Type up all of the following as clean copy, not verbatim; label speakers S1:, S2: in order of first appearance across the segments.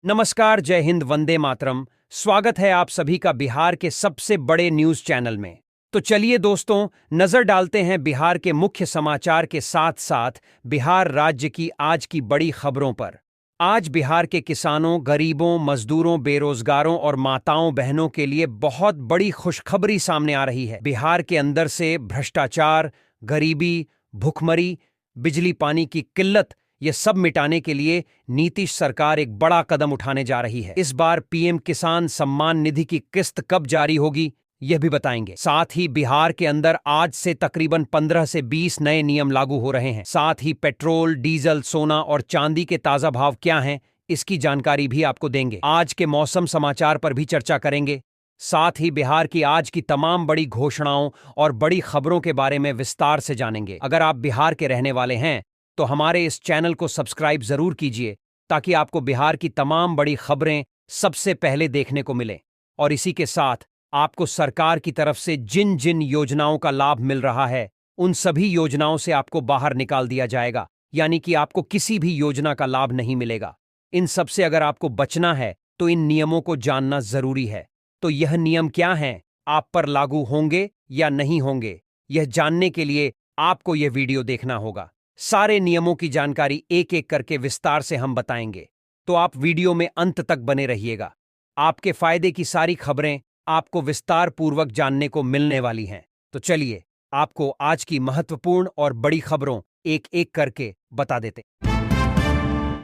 S1: नमस्कार, जय हिंद, वंदे मातरम। स्वागत है आप सभी का बिहार के सबसे बड़े न्यूज चैनल में। तो चलिए दोस्तों, नजर डालते हैं बिहार के मुख्य समाचार के साथ साथ बिहार राज्य की आज की बड़ी खबरों पर। आज बिहार के किसानों, गरीबों, मजदूरों, बेरोजगारों और माताओं बहनों के लिए बहुत बड़ी खुशखबरी सामने आ रही है। बिहार के अंदर से भ्रष्टाचार, गरीबी, भुखमरी, बिजली पानी की किल्लत, ये सब मिटाने के लिए नीतीश सरकार एक बड़ा कदम उठाने जा रही है। इस बार पीएम किसान सम्मान निधि की किस्त कब जारी होगी, यह भी बताएंगे। साथ ही बिहार के अंदर आज से तकरीबन 15 से 20 नए नियम लागू हो रहे हैं। साथ ही पेट्रोल, डीजल, सोना और चांदी के ताजा भाव क्या हैं, इसकी जानकारी भी आपको देंगे। आज के मौसम समाचार पर भी चर्चा करेंगे। साथ ही बिहार की आज की तमाम बड़ी घोषणाओं और बड़ी खबरों के बारे में विस्तार से जानेंगे। अगर आप बिहार के रहने वाले हैं तो हमारे इस चैनल को सब्सक्राइब जरूर कीजिए, ताकि आपको बिहार की तमाम बड़ी खबरें सबसे पहले देखने को मिले। और इसी के साथ आपको सरकार की तरफ से जिन जिन योजनाओं का लाभ मिल रहा है, उन सभी योजनाओं से आपको बाहर निकाल दिया जाएगा, यानी कि आपको किसी भी योजना का लाभ नहीं मिलेगा। इन सब से अगर आपको बचना है तो इन नियमों को जानना जरूरी है। तो यह नियम क्या हैं, आप पर लागू होंगे या नहीं होंगे, यह जानने के लिए आपको यह वीडियो देखना होगा। सारे नियमों की जानकारी एक एक करके विस्तार से हम बताएंगे, तो आप वीडियो में अंत तक बने रहिएगा। आपके फायदे की सारी खबरें आपको विस्तार पूर्वक जानने को मिलने वाली हैं। तो चलिए आपको आज की महत्वपूर्ण और बड़ी खबरों एक एक करके बता देते।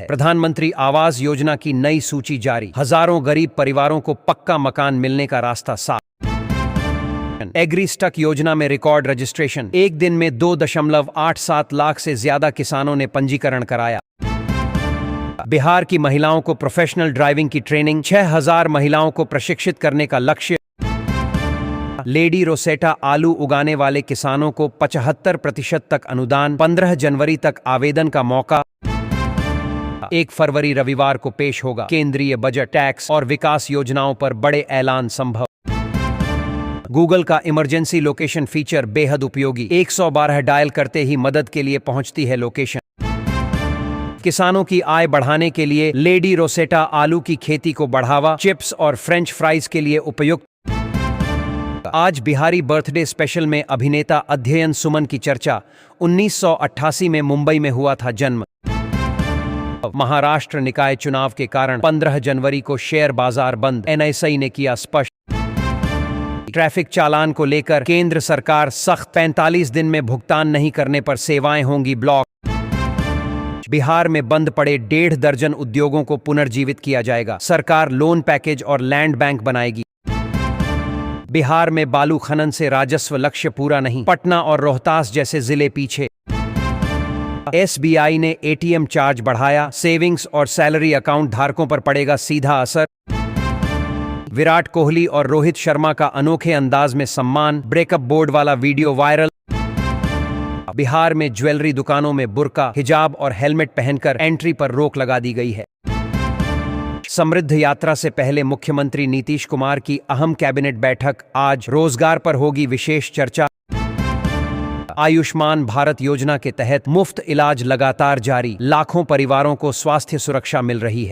S1: प्रधानमंत्री आवास योजना की नई सूची जारी, हजारों गरीब परिवारों को पक्का मकान मिलने का रास्ता साफ। एग्री स्टक योजना में रिकॉर्ड रजिस्ट्रेशन, एक दिन में 2.87 लाख से ज्यादा किसानों ने पंजीकरण कराया। बिहार की महिलाओं को प्रोफेशनल ड्राइविंग की ट्रेनिंग, 6000 महिलाओं को प्रशिक्षित करने का लक्ष्य। लेडी रोसेटा आलू उगाने वाले किसानों को 75% तक अनुदान, 15 जनवरी तक आवेदन का मौका। 1 फरवरी रविवार को पेश होगा केंद्रीय बजट, टैक्स और विकास योजनाओं पर बड़े ऐलान संभव। गूगल का इमरजेंसी लोकेशन फीचर बेहद उपयोगी, 112 डायल करते ही मदद के लिए पहुंचती है लोकेशन। किसानों की आय बढ़ाने के लिए लेडी रोसेटा आलू की खेती को बढ़ावा, चिप्स और फ्रेंच फ्राइज के लिए उपयुक्त। आज बिहारी बर्थडे स्पेशल में अभिनेता अध्ययन सुमन की चर्चा, 1988 में मुंबई में हुआ था जन्म। महाराष्ट्र निकाय चुनाव के कारण 15 जनवरी को शेयर बाजार बंद, एनआईसी ने किया स्पष्ट। ट्रैफिक चालान को लेकर केंद्र सरकार सख्त, 45 दिन में भुगतान नहीं करने पर सेवाएं होंगी ब्लॉक। बिहार में बंद पड़े 1.5 दर्जन उद्योगों को पुनर्जीवित किया जाएगा, सरकार लोन पैकेज और लैंड बैंक बनाएगी। बिहार में बालू खनन से राजस्व लक्ष्य पूरा नहीं, पटना और रोहतास जैसे जिले पीछे। एसबीआई ने एटीएम चार्ज बढ़ाया, सेविंग्स और सैलरी अकाउंट धारकों पर पड़ेगा सीधा असर। विराट कोहली और रोहित शर्मा का अनोखे अंदाज में सम्मान, ब्रेकअप बोर्ड वाला वीडियो वायरल। बिहार में ज्वेलरी दुकानों में बुर्का, हिजाब और हेलमेट पहनकर एंट्री पर रोक लगा दी गई है। समृद्ध यात्रा से पहले मुख्यमंत्री नीतीश कुमार की अहम कैबिनेट बैठक आज, रोजगार पर होगी विशेष चर्चा। आयुष्मान भारत योजना के तहत मुफ्त इलाज लगातार जारी, लाखों परिवारों को स्वास्थ्य सुरक्षा मिल रही है।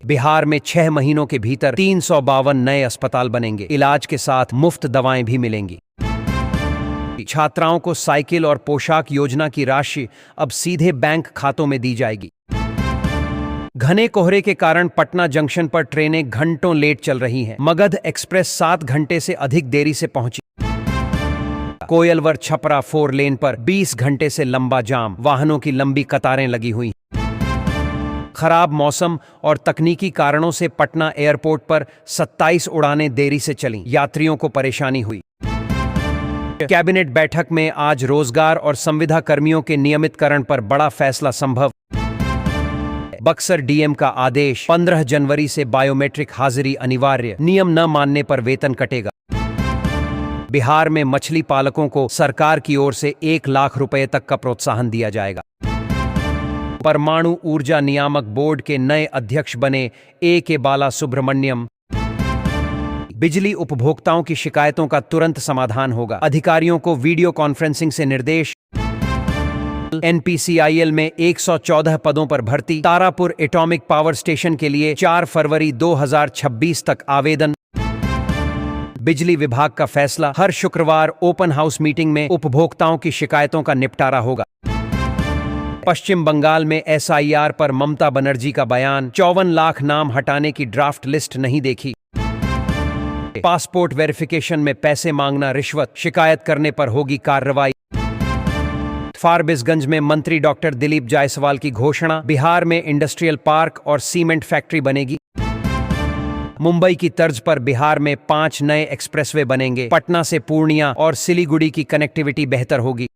S1: बिहार में 6 महीनों के भीतर 352 नए अस्पताल बनेंगे, इलाज के साथ मुफ्त दवाएं भी मिलेंगी। छात्राओं को साइकिल और पोशाक योजना की राशि अब सीधे बैंक खातों में दी जाएगी। घने कोहरे के कारण पटना जंक्शन पर ट्रेनें घंटों लेट चल रही हैं। मगध एक्सप्रेस 7 घंटे से अधिक देरी से पहुंची। कोयलवर छपरा 4 लेन पर 20 घंटे से लंबा जाम, वाहनों की लंबी कतारें लगी हुई। खराब मौसम और तकनीकी कारणों से पटना एयरपोर्ट पर 27 उड़ानें देरी से चलीं, यात्रियों को परेशानी हुई। कैबिनेट बैठक में आज रोजगार और संविदा कर्मियों के नियमितकरण पर बड़ा फैसला संभव। बक्सर डीएम का आदेश, 15 जनवरी से बायोमेट्रिक हाजिरी अनिवार्य, नियम न मानने पर वेतन कटेगा। बिहार में मछली पालकों को सरकार की ओर से 1 लाख रुपए तक का प्रोत्साहन दिया जाएगा। परमाणु ऊर्जा नियामक बोर्ड के नए अध्यक्ष बने ए.के. बाला सुब्रमण्यम। बिजली उपभोक्ताओं की शिकायतों का तुरंत समाधान होगा, अधिकारियों को वीडियो कॉन्फ्रेंसिंग से निर्देश। NPCIL में 114 पदों पर भर्ती। तारापुर एटॉमिक पावर स्टेशन के लिए 4 फरवरी 2026 तक आवेदन। बिजली विभाग का फैसला, हर शुक्रवार ओपन हाउस मीटिंग में उपभोक्ताओं की शिकायतों का निपटारा होगा। पश्चिम बंगाल में SIR पर ममता बनर्जी का बयान, 54 लाख नाम हटाने की ड्राफ्ट लिस्ट नहीं देखी। पासपोर्ट वेरिफिकेशन में पैसे मांगना रिश्वत, शिकायत करने पर होगी कार्रवाई। फारबिसगंज में मंत्री डॉक्टर दिलीप जायसवाल की घोषणा, बिहार में इंडस्ट्रियल पार्क और सीमेंट फैक्ट्री बनेगी। मुंबई की तर्ज पर बिहार में 5 नए एक्सप्रेसवे बनेंगे। पटना से पूर्णिया और सिलीगुड़ी की कनेक्टिविटी बेहतर होगी।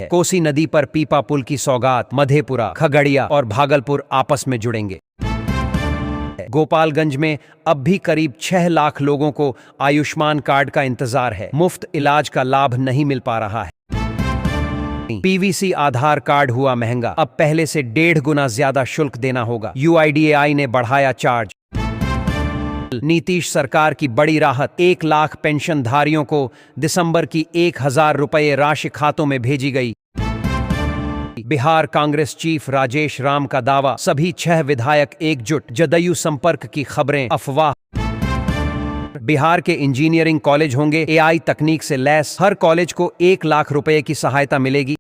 S1: कोसी नदी पर पीपा पुल की सौगात, मधेपुरा, खगड़िया और भागलपुर आपस में जुड़ेंगे। गोपालगंज में अब भी करीब 6 लाख लोगों को आयुष्मान कार्ड का इंतजार है। मुफ्त इलाज का लाभ नहीं मिल पा रहा है। PVC आधार कार्ड हुआ महंगा, अब पहले से 1.5 गुना ज्यादा शुल्क देना होगा। UIDAI ने बढ़ाया चार्ज। नीतीश सरकार की बड़ी राहत, 1 लाख पेंशनधारियों को दिसंबर की 1,000 रुपये राशि खातों में भेजी गई। बिहार कांग्रेस चीफ राजेश राम का दावा, सभी 6 विधायक एकजुट। जदयू संपर्क की खबरें अफवाह। बिहार के इंजीनियरिंग कॉलेज होंगे AI तकनीक से लैस, हर कॉलेज को 1 लाख रुपए की सहायता मिलेगी।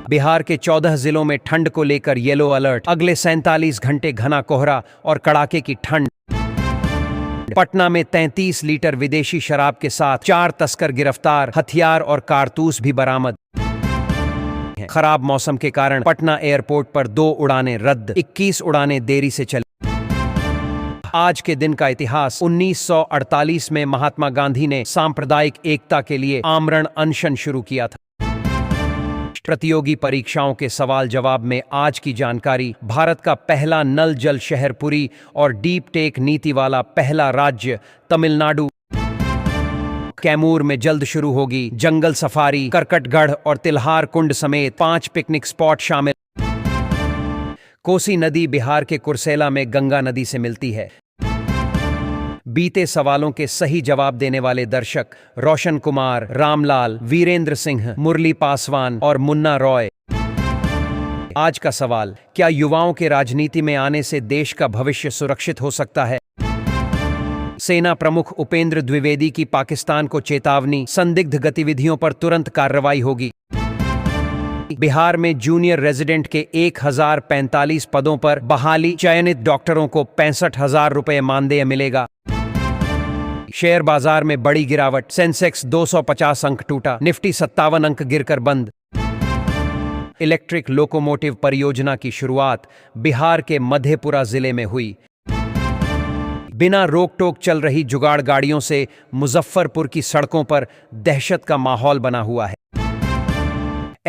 S1: बिहार के 14 जिलों में ठंड को लेकर येलो अलर्ट, अगले 47 घंटे घना कोहरा और कड़ाके की ठंड। पटना में 33 लीटर विदेशी शराब के साथ 4 तस्कर गिरफ्तार, हथियार और कारतूस भी बरामद। खराब मौसम के कारण पटना एयरपोर्ट पर 2 उड़ानें रद्द, 21 उड़ानें देरी से चली। आज के दिन का इतिहास, 1948 में महात्मा गांधी ने सांप्रदायिक एकता के लिए आमरण अनशन शुरू किया था। प्रतियोगी परीक्षाओं के सवाल जवाब में आज की जानकारी, भारत का पहला नल जल शहर पुरी और डीप टेक नीति वाला पहला राज्य तमिलनाडु। कैमूर में जल्द शुरू होगी जंगल सफारी, करकटगढ़ और तिल्हार कुंड समेत 5 पिकनिक स्पॉट शामिल। कोसी नदी बिहार के कुर्सेला में गंगा नदी से मिलती है। बीते सवालों के सही जवाब देने वाले दर्शक रोशन कुमार, रामलाल, वीरेंद्र सिंह, मुरली पासवान और मुन्ना रॉय। आज का सवाल, क्या युवाओं के राजनीति में आने से देश का भविष्य सुरक्षित हो सकता है? सेना प्रमुख उपेंद्र द्विवेदी की पाकिस्तान को चेतावनी, संदिग्ध गतिविधियों पर तुरंत कार्रवाई होगी। बिहार में जूनियर रेजिडेंट के 1045 पदों पर बहाली, चयनित डॉक्टरों को 65,000 रुपये मानदेय मिलेगा। शेयर बाजार में बड़ी गिरावट, सेंसेक्स 250 अंक टूटा, निफ्टी 57 अंक गिरकर बंद। इलेक्ट्रिक लोकोमोटिव परियोजना की शुरुआत बिहार के मधेपुरा जिले में हुई। बिना रोक टोक चल रही जुगाड़ गाड़ियों से मुजफ्फरपुर की सड़कों पर दहशत का माहौल बना हुआ है।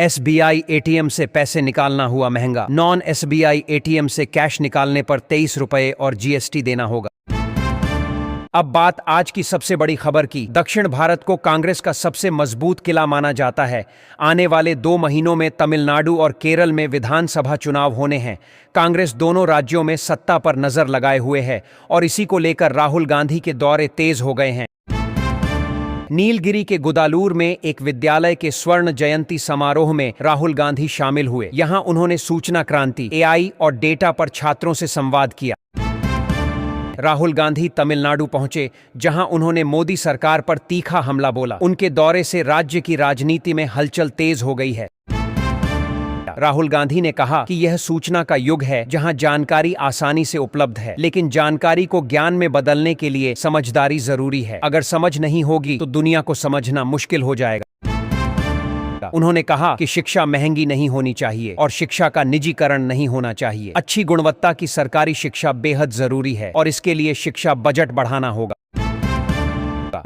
S1: SBI ATM से पैसे निकालना हुआ महंगा, नॉन SBI ATM से कैश निकालने पर 23 रुपये और GST देना होगा। अब बात आज की सबसे बड़ी खबर की। दक्षिण भारत को कांग्रेस का सबसे मजबूत किला माना जाता है। आने वाले 2 महीनों में तमिलनाडु और केरल में विधानसभा चुनाव होने हैं। कांग्रेस दोनों राज्यों में सत्ता पर नजर लगाए हुए है और इसी को लेकर राहुल गांधी के दौरे तेज हो गए हैं। नीलगिरी के गुदालूर में एक विद्यालय के स्वर्ण जयंती समारोह में राहुल गांधी शामिल हुए। यहां उन्होंने सूचना क्रांति, AI और डेटा पर छात्रों से संवाद किया। राहुल गांधी तमिलनाडु पहुंचे, जहां उन्होंने मोदी सरकार पर तीखा हमला बोला। उनके दौरे से राज्य की राजनीति में हलचल तेज हो गई है। राहुल गांधी ने कहा कि यह सूचना का युग है, जहां जानकारी आसानी से उपलब्ध है, लेकिन जानकारी को ज्ञान में बदलने के लिए समझदारी जरूरी है। अगर समझ नहीं होगी तो दुनिया को समझना मुश्किल हो जाएगा। उन्होंने कहा कि शिक्षा महंगी नहीं होनी चाहिए और शिक्षा का निजीकरण नहीं होना चाहिए। अच्छी गुणवत्ता की सरकारी शिक्षा बेहद जरूरी है और इसके लिए शिक्षा बजट बढ़ाना होगा।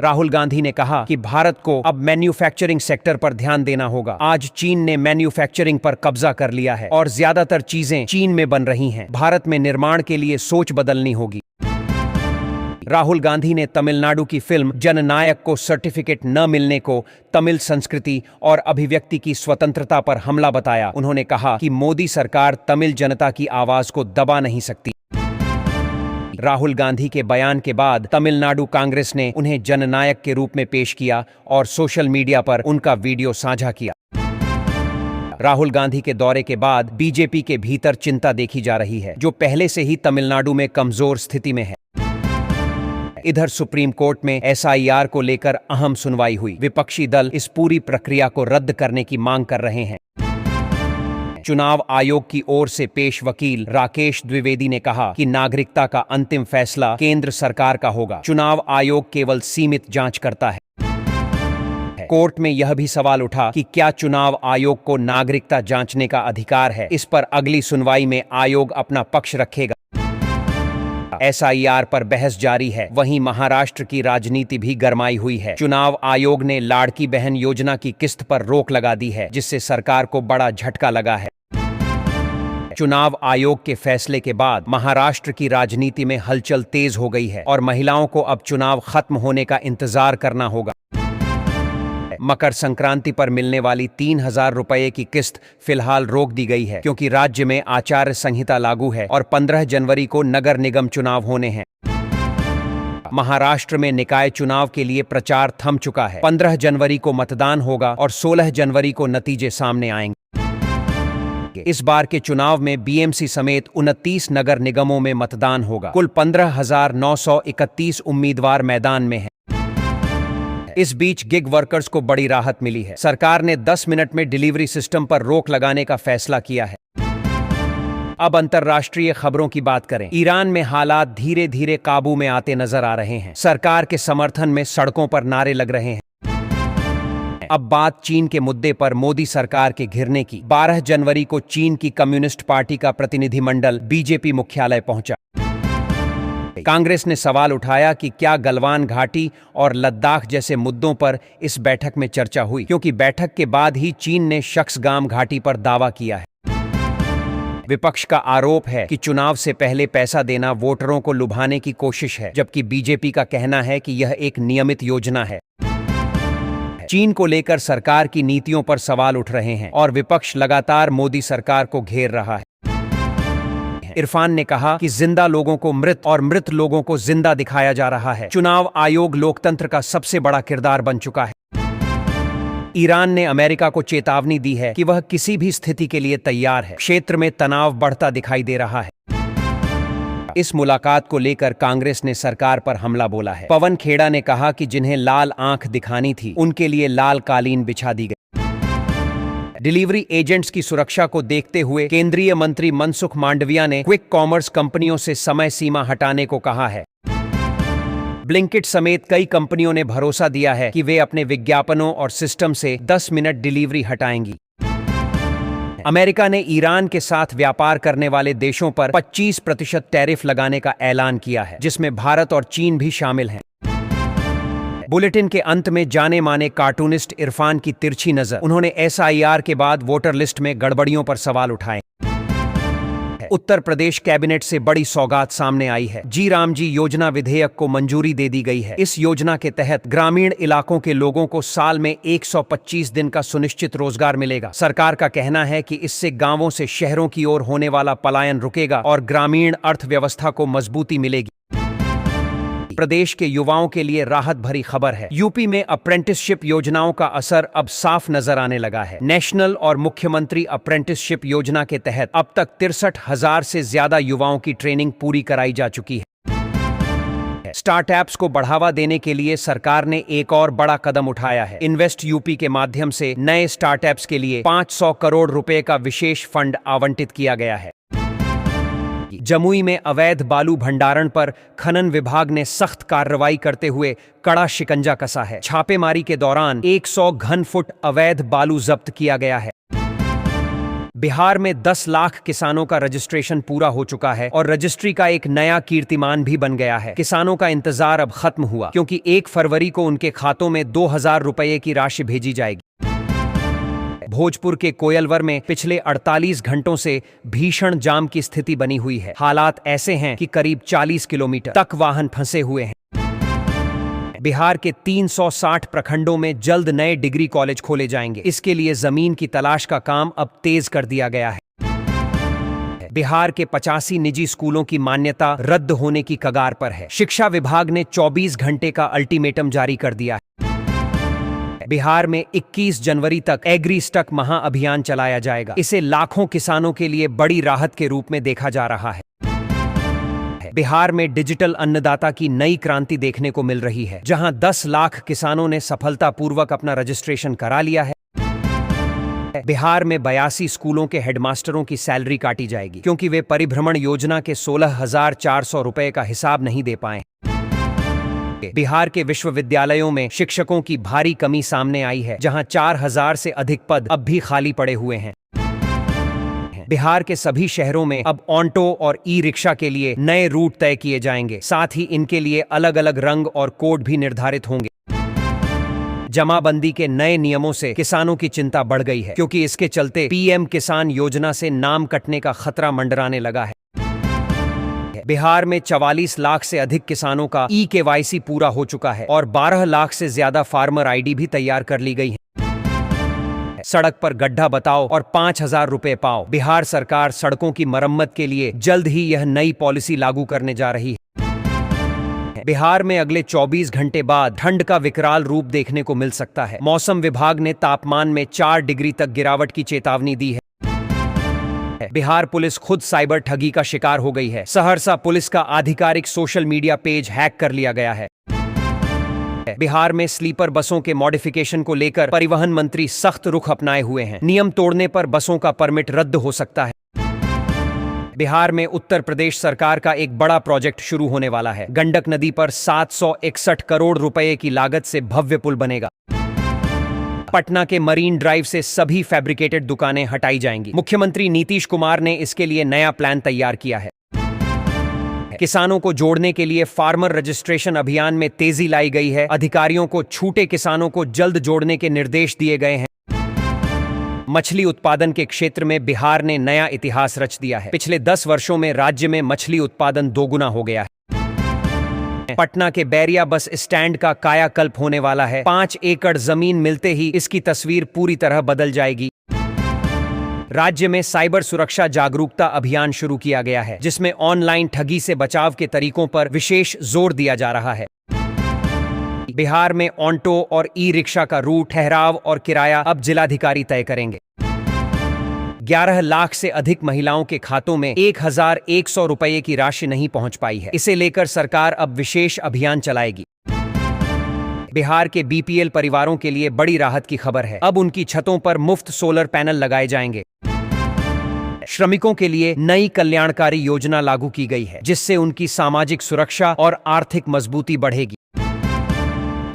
S1: राहुल गांधी ने कहा कि भारत को अब मैन्युफैक्चरिंग सेक्टर पर ध्यान देना होगा। आज चीन ने मैन्युफैक्चरिंग पर कब्जा कर लिया है और ज्यादातर चीजें चीन में बन रही हैं। भारत में निर्माण के लिए सोच बदलनी होगी। राहुल गांधी ने तमिलनाडु की फिल्म जननायक को सर्टिफिकेट न मिलने को तमिल संस्कृति और अभिव्यक्ति की स्वतंत्रता पर हमला बताया। उन्होंने कहा कि मोदी सरकार तमिल जनता की आवाज को दबा नहीं सकती। राहुल गांधी के बयान के बाद तमिलनाडु कांग्रेस ने उन्हें जननायक के रूप में पेश किया और सोशल मीडिया पर उनका वीडियो साझा किया। राहुल गांधी के दौरे के बाद बीजेपी के भीतर चिंता देखी जा रही है, जो पहले से ही तमिलनाडु में कमजोर स्थिति में है। इधर सुप्रीम कोर्ट में एसआईआर को लेकर अहम सुनवाई हुई। विपक्षी दल इस पूरी प्रक्रिया को रद्द करने की मांग कर रहे हैं। चुनाव आयोग की ओर से पेश वकील राकेश द्विवेदी ने कहा कि नागरिकता का अंतिम फैसला केंद्र सरकार का होगा। चुनाव आयोग केवल सीमित जांच करता है। कोर्ट में यह भी सवाल उठा कि क्या चुनाव आयोग को नागरिकता जांचने का अधिकार है। इस पर अगली सुनवाई में आयोग अपना पक्ष रखेगा। एसआईआर पर बहस जारी है। वहीं महाराष्ट्र की राजनीति भी गरमाई हुई है। चुनाव आयोग ने लाड़की बहन योजना की किस्त पर रोक लगा दी है, जिससे सरकार को बड़ा झटका लगा है। चुनाव आयोग के फैसले के बाद महाराष्ट्र की राजनीति में हलचल तेज हो गई है और महिलाओं को अब चुनाव खत्म होने का इंतजार करना होगा। मकर संक्रांति पर मिलने वाली 3,000 रुपये की किस्त फिलहाल रोक दी गई है, क्योंकि राज्य में आचार संहिता लागू है और 15 जनवरी को नगर निगम चुनाव होने हैं। महाराष्ट्र में निकाय चुनाव के लिए प्रचार थम चुका है। 15 जनवरी को मतदान होगा और 16 जनवरी को नतीजे सामने आएंगे। इस बार के चुनाव में बीएमसी समेत 29 नगर निगमों में मतदान होगा। कुल 15,931 उम्मीदवार मैदान में हैं। इस बीच गिग वर्कर्स को बड़ी राहत मिली है। सरकार ने 10 मिनट में डिलीवरी सिस्टम पर रोक लगाने का फैसला किया है। अब अंतर्राष्ट्रीय खबरों की बात करें। ईरान में हालात धीरे धीरे काबू में आते नजर आ रहे हैं। सरकार के समर्थन में सड़कों पर नारे लग रहे हैं। अब बात चीन के मुद्दे पर मोदी सरकार के घिरने की। 12 जनवरी को चीन की कम्युनिस्ट पार्टी का प्रतिनिधिमंडल बीजेपी मुख्यालय पहुंचा। कांग्रेस ने सवाल उठाया कि क्या गलवान घाटी और लद्दाख जैसे मुद्दों पर इस बैठक में चर्चा हुई, क्योंकि बैठक के बाद ही चीन ने शख्सगाम घाटी पर दावा किया है। विपक्ष का आरोप है कि चुनाव से पहले पैसा देना वोटरों को लुभाने की कोशिश है, जबकि बीजेपी का कहना है कि यह एक नियमित योजना है। चीन को लेकर सरकार की नीतियों पर सवाल उठ रहे हैं और विपक्ष लगातार मोदी सरकार को घेर रहा है। इरफान ने कहा कि जिंदा लोगों को मृत और मृत लोगों को जिंदा दिखाया जा रहा है। चुनाव आयोग लोकतंत्र का सबसे बड़ा किरदार बन चुका है। ईरान ने अमेरिका को चेतावनी दी है कि वह किसी भी स्थिति के लिए तैयार है। क्षेत्र में तनाव बढ़ता दिखाई दे रहा है। इस मुलाकात को लेकर कांग्रेस ने सरकार पर हमला बोला है। पवन खेड़ा ने कहा कि जिन्हें लाल आंख दिखानी थी, उनके लिए लाल कालीन बिछा दी गई। डिलीवरी एजेंट्स की सुरक्षा को देखते हुए केंद्रीय मंत्री मनसुख मांडविया ने क्विक कॉमर्स कंपनियों से समय सीमा हटाने को कहा है। ब्लिंकिट समेत कई कंपनियों ने भरोसा दिया है कि वे अपने विज्ञापनों और सिस्टम से 10 मिनट डिलीवरी हटाएंगी। अमेरिका ने ईरान के साथ व्यापार करने वाले देशों पर 25% टैरिफ लगाने का ऐलान किया है, जिसमें भारत और चीन भी शामिल हैं। बुलेटिन के अंत में जाने माने कार्टूनिस्ट इरफान की तिरछी नजर। उन्होंने एसआईआर के बाद वोटर लिस्ट में गड़बड़ियों पर सवाल उठाए। उत्तर प्रदेश कैबिनेट से बड़ी सौगात सामने आई है। जी राम जी योजना विधेयक को मंजूरी दे दी गई है। इस योजना के तहत ग्रामीण इलाकों के लोगों को साल में 125 दिन का सुनिश्चित रोजगार मिलेगा। सरकार का कहना है कि इससे गांवों से शहरों की ओर होने वाला पलायन रुकेगा और ग्रामीण अर्थव्यवस्था को मजबूती मिलेगी। प्रदेश के युवाओं के लिए राहत भरी खबर है। यूपी में अप्रेंटिसशिप योजनाओं का असर अब साफ नजर आने लगा है। नेशनल और मुख्यमंत्री अप्रेंटिसशिप योजना के तहत अब तक 63,000 से ज्यादा युवाओं की ट्रेनिंग पूरी कराई जा चुकी है। स्टार्टअप्स को बढ़ावा देने के लिए सरकार ने एक और बड़ा कदम उठाया है। इन्वेस्ट यूपी के माध्यम से नए स्टार्टअप्स के लिए 500 करोड़ रुपए का विशेष फंड आवंटित किया गया है। जमुई में अवैध बालू भंडारण पर खनन विभाग ने सख्त कार्रवाई करते हुए कड़ा शिकंजा कसा है। छापेमारी के दौरान 100 घन फुट अवैध बालू जब्त किया गया है। बिहार में 10 लाख किसानों का रजिस्ट्रेशन पूरा हो चुका है और रजिस्ट्री का एक नया कीर्तिमान भी बन गया है। किसानों का इंतजार अब खत्म हुआ, क्योंकि 1 फरवरी को उनके खातों में 2,000 रुपये की राशि भेजी जाएगी। भोजपुर के कोयलवर में पिछले 48 घंटों से भीषण जाम की स्थिति बनी हुई है। हालात ऐसे हैं कि करीब 40 किलोमीटर तक वाहन फंसे हुए हैं। बिहार के 360 प्रखंडों में जल्द नए डिग्री कॉलेज खोले जाएंगे। इसके लिए जमीन की तलाश का काम अब तेज कर दिया गया है। बिहार के 85 निजी स्कूलों की मान्यता रद्द होने की कगार पर है। शिक्षा विभाग ने 24 घंटे का अल्टीमेटम जारी कर दिया है। बिहार में 21 जनवरी तक एग्री स्टक महाअभियान चलाया जाएगा। इसे लाखों किसानों के लिए बड़ी राहत के रूप में देखा जा रहा है। बिहार में डिजिटल अन्नदाता की नई क्रांति देखने को मिल रही है, जहां 10 लाख किसानों ने सफलतापूर्वक अपना रजिस्ट्रेशन करा लिया है। बिहार में 82 स्कूलों के हेडमास्टरों की सैलरी काटी जाएगी, क्योंकि वे परिभ्रमण योजना के 16,400 रुपए का हिसाब नहीं दे पाए। बिहार के विश्वविद्यालयों में शिक्षकों की भारी कमी सामने आई है, जहां 4,000 से अधिक पद अब भी खाली पड़े हुए हैं। बिहार के सभी शहरों में अब ऑटो और ई रिक्शा के लिए नए रूट तय किए जाएंगे। साथ ही इनके लिए अलग अलग रंग और कोड भी निर्धारित होंगे। जमाबंदी के नए नियमों से किसानों की चिंता बढ़ गई है, क्योंकि इसके चलते पीएम किसान योजना से नाम कटने का खतरा मंडराने लगा है। बिहार में 44 लाख से अधिक किसानों का KYC पूरा हो चुका है और 12 लाख से ज्यादा फार्मर ID भी तैयार कर ली गई है। सड़क पर गड्ढा बताओ और 5,000 रुपए पाओ। बिहार सरकार सड़कों की मरम्मत के लिए जल्द ही यह नई पॉलिसी लागू करने जा रही है। बिहार में अगले 24 घंटे बाद ठंड का विकराल रूप देखने को मिल सकता है। मौसम विभाग ने तापमान में 4 डिग्री तक गिरावट की चेतावनी दी है। बिहार पुलिस खुद साइबर ठगी का शिकार हो गई है। सहरसा पुलिस का आधिकारिक सोशल मीडिया पेज हैक कर लिया गया है। बिहार में स्लीपर बसों के मॉडिफिकेशन को लेकर परिवहन मंत्री सख्त रुख अपनाए हुए हैं। नियम तोड़ने पर बसों का परमिट रद्द हो सकता है। बिहार में उत्तर प्रदेश सरकार का एक बड़ा प्रोजेक्ट शुरू होने वाला है। गंडक नदी पर 761 करोड़ रुपए की लागत से भव्य पुल बनेगा। पटना के मरीन ड्राइव से सभी फैब्रिकेटेड दुकानें हटाई जाएंगी। मुख्यमंत्री नीतीश कुमार ने इसके लिए नया प्लान तैयार किया है। किसानों को जोड़ने के लिए फार्मर रजिस्ट्रेशन अभियान में तेजी लाई गई है। अधिकारियों को छूटे किसानों को जल्द जोड़ने के निर्देश दिए गए हैं। मछली उत्पादन के क्षेत्र में बिहार ने नया इतिहास रच दिया है। पिछले 10 वर्षों में राज्य में मछली उत्पादन दोगुना हो गया है। पटना के बैरिया बस स्टैंड का कायाकल्प होने वाला है। 5 एकड़ जमीन मिलते ही इसकी तस्वीर पूरी तरह बदल जाएगी। राज्य में साइबर सुरक्षा जागरूकता अभियान शुरू किया गया है, जिसमें ऑनलाइन ठगी से बचाव के तरीकों पर विशेष जोर दिया जा रहा है। बिहार में ऑटो और ई रिक्शा का रूट, ठहराव और किराया अब जिलाधिकारी तय करेंगे। 11 लाख से अधिक महिलाओं के खातों में 1,100 रुपए की राशि नहीं पहुंच पाई है। इसे लेकर सरकार अब विशेष अभियान चलाएगी। बिहार के BPL परिवारों के लिए बड़ी राहत की खबर है। अब उनकी छतों पर मुफ्त सोलर पैनल लगाए जाएंगे। श्रमिकों के लिए नई कल्याणकारी योजना लागू की गई है, जिससे उनकी सामाजिक सुरक्षा और आर्थिक मजबूती बढ़ेगी।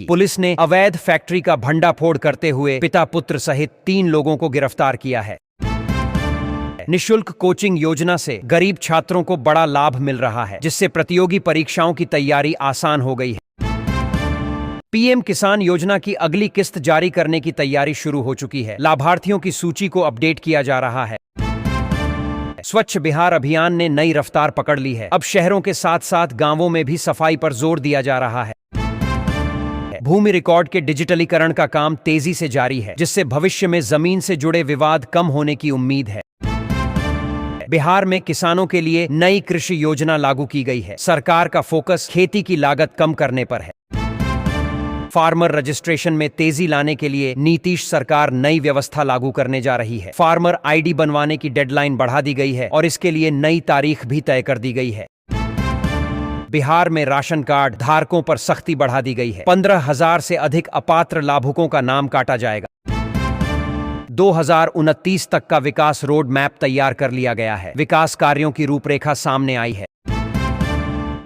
S1: पुलिस ने अवैध फैक्ट्री का भंडाफोड़ करते हुए पिता पुत्र सहित 3 लोगों को गिरफ्तार किया है। निःशुल्क कोचिंग योजना से गरीब छात्रों को बड़ा लाभ मिल रहा है, जिससे प्रतियोगी परीक्षाओं की तैयारी आसान हो गई है। पीएम किसान योजना की अगली किस्त जारी करने की तैयारी शुरू हो चुकी है। लाभार्थियों की सूची को अपडेट किया जा रहा है। स्वच्छ बिहार अभियान ने नई रफ्तार पकड़ ली है। अब शहरों के साथ साथ गांवों में भी सफाई पर जोर दिया जा रहा है। भूमि रिकॉर्ड के डिजिटलीकरण का काम तेजी से जारी है, जिससे भविष्य में जमीन से जुड़े विवाद कम होने की उम्मीद है। बिहार में किसानों के लिए नई कृषि योजना लागू की गई है। सरकार का फोकस खेती की लागत कम करने पर है। फार्मर रजिस्ट्रेशन में तेजी लाने के लिए नीतीश सरकार नई व्यवस्था लागू करने जा रही है। फार्मर ID बनवाने की डेडलाइन बढ़ा दी गई है और इसके लिए नई तारीख भी तय कर दी गई है। बिहार में राशन कार्ड धारकों पर सख्ती बढ़ा दी गई है। 15,000 से अधिक अपात्र लाभुकों का नाम काटा जाएगा। 2029 तक का विकास रोड मैप तैयार कर लिया गया है। विकास कार्यों की रूपरेखा सामने आई है।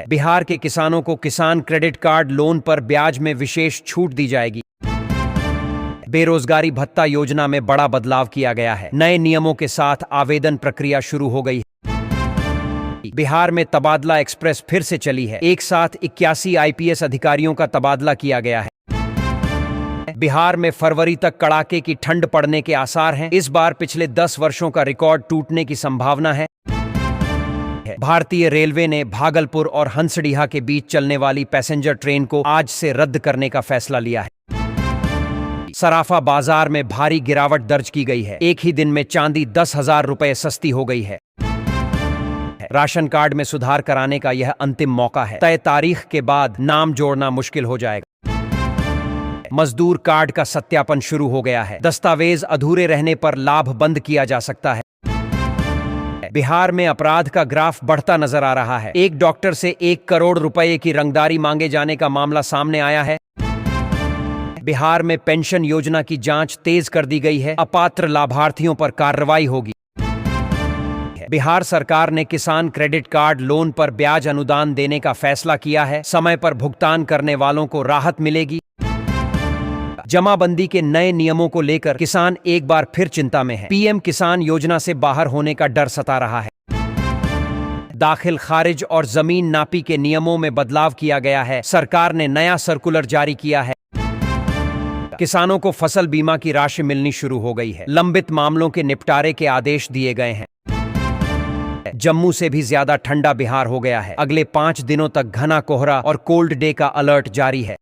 S1: बिहार के किसानों को किसान क्रेडिट कार्ड लोन पर ब्याज में विशेष छूट दी जाएगी। बेरोजगारी भत्ता योजना में बड़ा बदलाव किया गया है। नए नियमों के साथ आवेदन प्रक्रिया शुरू हो गई है। बिहार में तबादला एक्सप्रेस फिर से चली है। एक साथ 81 IPS अधिकारियों का तबादला किया गया है। बिहार में फरवरी तक कड़ाके की ठंड पड़ने के आसार हैं। इस बार पिछले 10 वर्षों का रिकॉर्ड टूटने की संभावना है। भारतीय रेलवे ने भागलपुर और हंसडीहा के बीच चलने वाली पैसेंजर ट्रेन को आज से रद्द करने का फैसला लिया है। सराफा बाजार में भारी गिरावट दर्ज की गई है। एक ही दिन में चांदी 10,000 रुपए सस्ती हो गई है। राशन कार्ड में सुधार कराने का यह अंतिम मौका है। तय तारीख के बाद नाम जोड़ना मुश्किल हो जाएगा। मजदूर कार्ड का सत्यापन शुरू हो गया है। दस्तावेज अधूरे रहने पर लाभ बंद किया जा सकता है। बिहार में अपराध का ग्राफ बढ़ता नजर आ रहा है। एक डॉक्टर से 1 करोड़ रुपए की रंगदारी मांगे जाने का मामला सामने आया है। बिहार में पेंशन योजना की जांच तेज कर दी गई है। अपात्र लाभार्थियों पर कार्रवाई होगी। बिहार सरकार ने किसान क्रेडिट कार्ड लोन पर ब्याज अनुदान देने का फैसला किया है। समय पर भुगतान करने वालों को राहत मिलेगी। जमाबंदी के नए नियमों को लेकर किसान एक बार फिर चिंता में है। पीएम किसान योजना से बाहर होने का डर सता रहा है। दाखिल खारिज और जमीन नापी के नियमों में बदलाव किया गया है। सरकार ने नया सर्कुलर जारी किया है। किसानों को फसल बीमा की राशि मिलनी शुरू हो गई है। लंबित मामलों के निपटारे के आदेश दिए गए हैं। जम्मू से भी ज्यादा ठंडा बिहार हो गया है। अगले 5 दिनों तक घना कोहरा और कोल्ड डे का अलर्ट जारी है।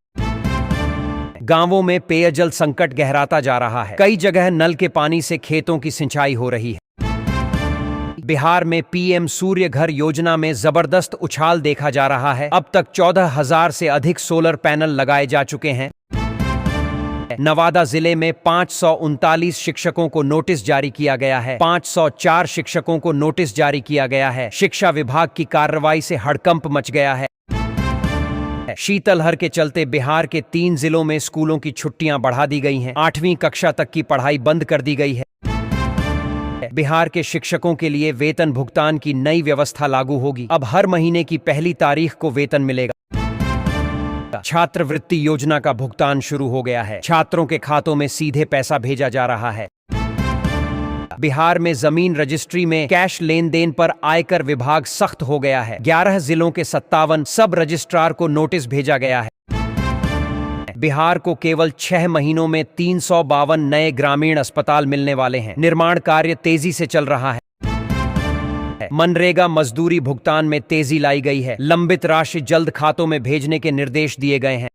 S1: गांवों में पेयजल संकट गहराता जा रहा है। कई जगह नल के पानी से खेतों की सिंचाई हो रही है। बिहार में पीएम सूर्य घर योजना में जबरदस्त उछाल देखा जा रहा है। अब तक 14,000 से अधिक सोलर पैनल लगाए जा चुके हैं। नवादा जिले में 539 शिक्षकों को नोटिस जारी किया गया है। 504 शिक्षकों को नोटिस जारी किया गया है। शिक्षा विभाग की कार्रवाई से हड़कंप मच गया है। शीतलहर के चलते बिहार के 3 जिलों में स्कूलों की छुट्टियां बढ़ा दी गई हैं। 8वीं कक्षा तक की पढ़ाई बंद कर दी गई है। बिहार के शिक्षकों के लिए वेतन भुगतान की नई व्यवस्था लागू होगी। अब हर महीने की पहली तारीख को वेतन मिलेगा। छात्रवृत्ति योजना का भुगतान शुरू हो गया है। छात्रों के खातों में सीधे पैसा भेजा जा रहा है। बिहार में जमीन रजिस्ट्री में कैश लेन देन पर आयकर विभाग सख्त हो गया है। 11 जिलों के 57 सब रजिस्ट्रार को नोटिस भेजा गया है। बिहार को केवल 6 महीनों में 352 नए ग्रामीण अस्पताल मिलने वाले हैं। निर्माण कार्य तेजी से चल रहा है। मनरेगा मजदूरी भुगतान में तेजी लाई गई है। लंबित राशि जल्द खातों में भेजने के निर्देश दिए गए हैं।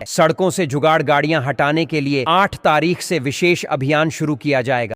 S1: सड़कों से जुगाड़ गाड़ियां हटाने के लिए 8 तारीख से विशेष अभियान शुरू किया जाएगा।